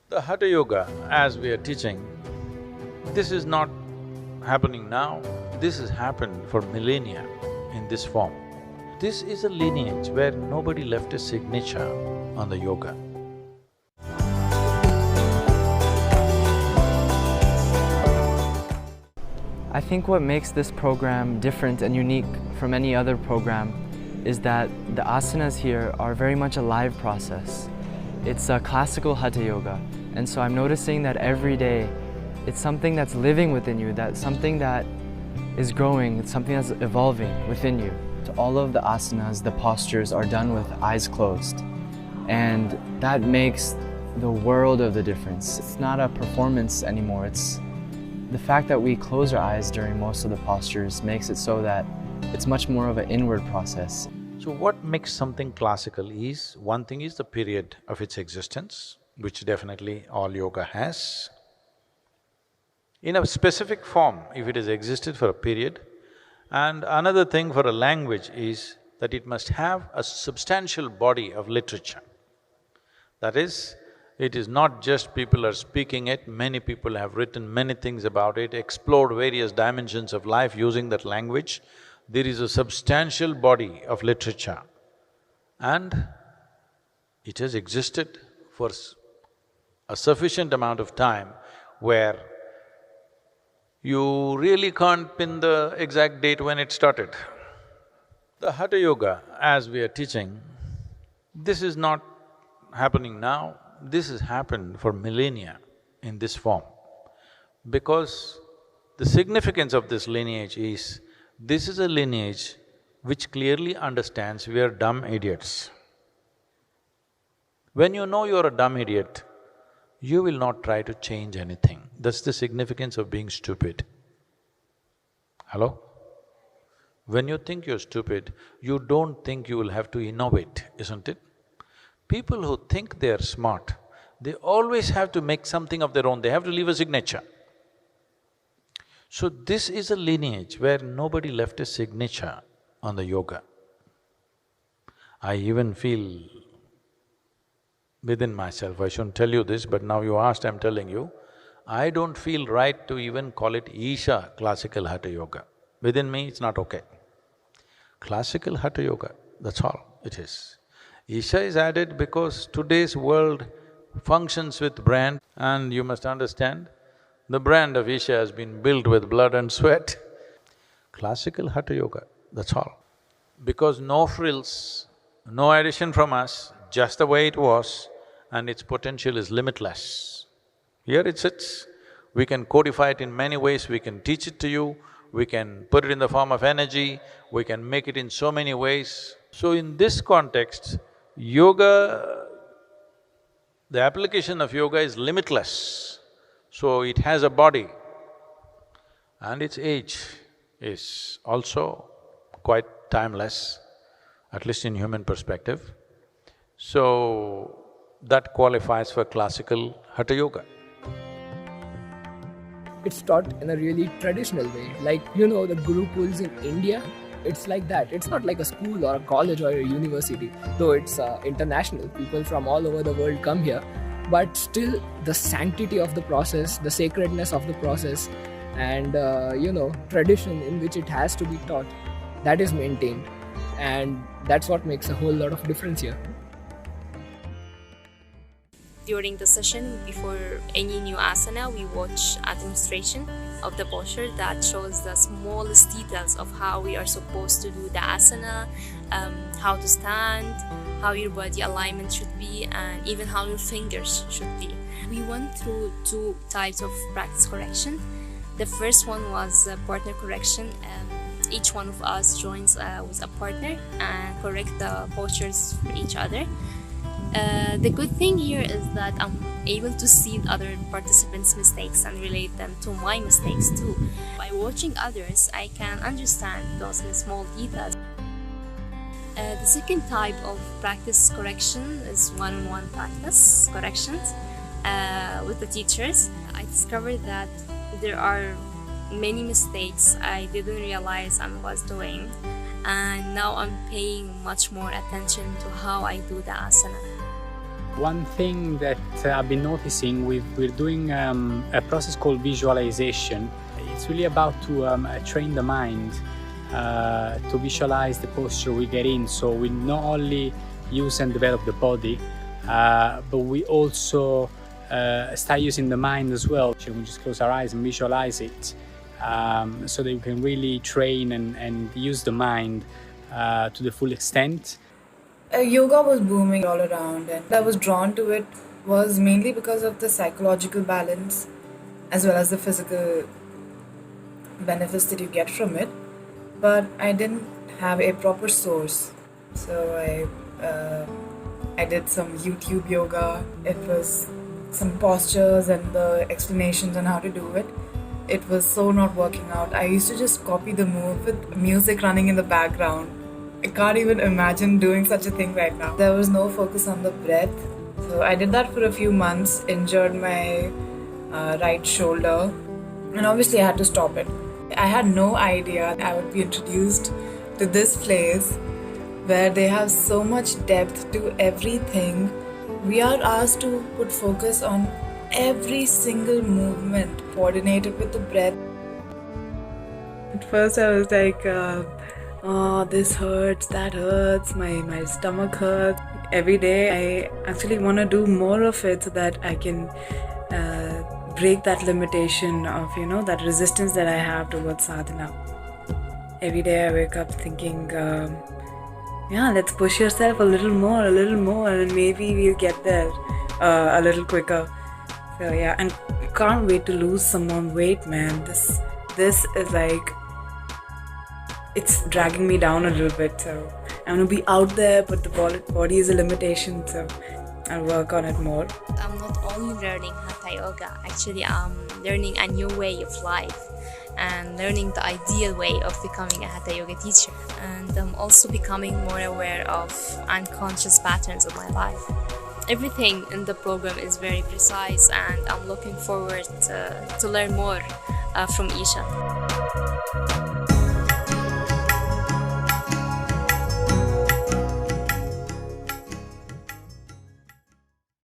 The Hatha Yoga, as we are teaching, this is not happening now, this has happened for millennia in this form. This is a lineage where nobody left a signature on the yoga. I think what makes this program different and unique from any other program is that the asanas here are very much a live process. It's a classical hatha yoga, and so I'm noticing that every day it's something that's living within you, that's something that is growing, it's something that's evolving within you. So all of the asanas, the postures are done with eyes closed, and that makes the world of the difference. It's not a performance anymore, it's the fact that we close our eyes during most of the postures makes it so that it's much more of an inward process. So what makes something classical is, one thing is the period of its existence, which definitely all yoga has. In a specific form, if it has existed for a period, and another thing for a language is that it must have a substantial body of literature. That is, it is not just people are speaking it, many people have written many things about it, explored various dimensions of life using that language. There is a substantial body of literature and it has existed for a sufficient amount of time where you really can't pin the exact date when it started. The Hatha Yoga, as we are teaching, this is not happening now, this has happened for millennia in this form. Because the significance of this lineage is, this is a lineage which clearly understands we are dumb idiots. When you know you're a dumb idiot, you will not try to change anything. That's the significance of being stupid. Hello? When you think you're stupid, you don't think you will have to innovate, isn't it? People who think they're smart, they always have to make something of their own, they have to leave a signature. So this is a lineage where nobody left a signature on the yoga. I even feel within myself, I shouldn't tell you this, but now you asked, I'm telling you, I don't feel right to even call it Isha classical hatha yoga. Within me, it's not okay. Classical hatha yoga, that's all it is. Isha is added because today's world functions with brand, and you must understand, the brand of Isha has been built with blood and sweat. Classical hatha yoga, that's all. Because no frills, no addition from us, just the way it was, and its potential is limitless. Here it sits, we can codify it in many ways, we can teach it to you, we can put it in the form of energy, we can make it in so many ways. So in this context, yoga, the application of yoga is limitless. So it has a body and its age is also quite timeless, at least in human perspective. So that qualifies for classical hatha yoga. It's taught in a really traditional way. Like, the Gurukuls in India, it's like that. It's not like a school or a college or a university, though it's international. People from all over the world come here. But still, the sanctity of the process, the sacredness of the process, and tradition in which it has to be taught, that is maintained. And that's what makes a whole lot of difference here. During the session, before any new asana, we watch a demonstration of the posture that shows the smallest details of how we are supposed to do the asana, how to stand, how your body alignment should be, and even how your fingers should be. We went through two types of practice correction. The first one was partner correction. Each one of us joins with a partner and correct the postures for each other. The good thing here is that I'm able to see other participants' mistakes and relate them to my mistakes too. By watching others, I can understand those small details. The second type of practice correction is one-on-one practice corrections with the teachers. I discovered that there are many mistakes I didn't realize I was doing, and now I'm paying much more attention to how I do the asana. One thing that I've been noticing, we're doing a process called visualization. It's really about to train the mind to visualize the posture we get in. So we not only use and develop the body, but we also start using the mind as well. We just close our eyes and visualize it, so that we can really train and use the mind to the full extent. Yoga was booming all around, and I was drawn to it was mainly because of the psychological balance as well as the physical benefits that you get from it. But I didn't have a proper source, so I did some YouTube yoga. It was some postures and the explanations on how to do it. It was so not working out. I used to just copy the move with music running in the background. I can't even imagine doing such a thing right now. There was no focus on the breath. So I did that for a few months, injured my right shoulder, and obviously I had to stop it. I had no idea I would be introduced to this place where they have so much depth to everything. We are asked to put focus on every single movement, coordinated with the breath. At first I was like, oh, this hurts, that hurts, my stomach hurts. Every day I actually want to do more of it so that I can break that limitation of, that resistance that I have towards sadhana. Every day I wake up thinking, let's push yourself a little more, and maybe we'll get there a little quicker. So yeah, and can't wait to lose some more weight, man. This is like, it's dragging me down a little bit, so I'm gonna be out there, but the body is a limitation, so I'll work on it more. I'm not only learning hatha yoga, actually I'm learning a new way of life and learning the ideal way of becoming a hatha yoga teacher, and I'm also becoming more aware of unconscious patterns of my life. Everything in the program is very precise, and I'm looking forward to learn more from Isha.